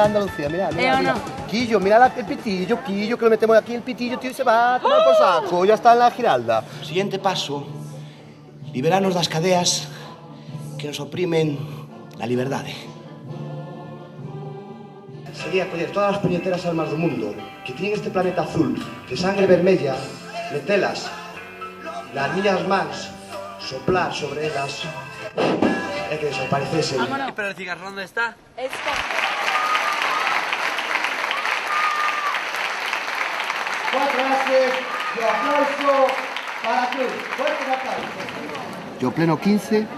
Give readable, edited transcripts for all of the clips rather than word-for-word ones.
mira Andalucía, mira, mira. Quillo, mira el pitillo, Quillo, que lo metemos aquí, el pitillo, tío, y se va a tomar por saco, ya está en la Giralda. O siguiente paso, liberarnos das cadeas que nos oprimen la liberdade. Sería coller todas as puñeteras almas do mundo que tienen este planeta azul de sangre vermella, metelas nas miñas mans, soplar sobre elas e que desaparecesen. Vámonos. ¿Pero el cigarrón dónde está? Cuatro haces de aplauso para Cruz. Fuerte aplauso. Yo pleno 15.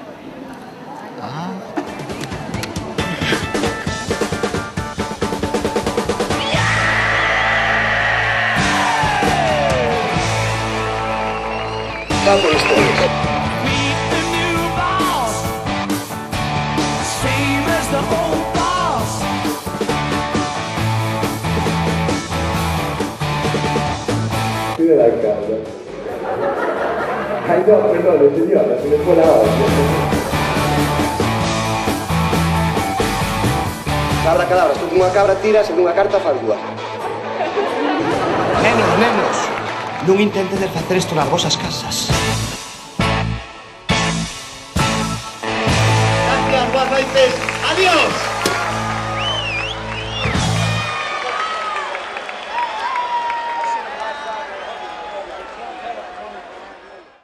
Vamos esto. Chiude la casa. Ay no, perdone signora, se ne fue la olla. Cabra, cadabra, se unha cabra tira, se unha carta faz dúas. Nenos, non intenten facer isto nas vosas casas. Gracias, buenas noches. Adiós.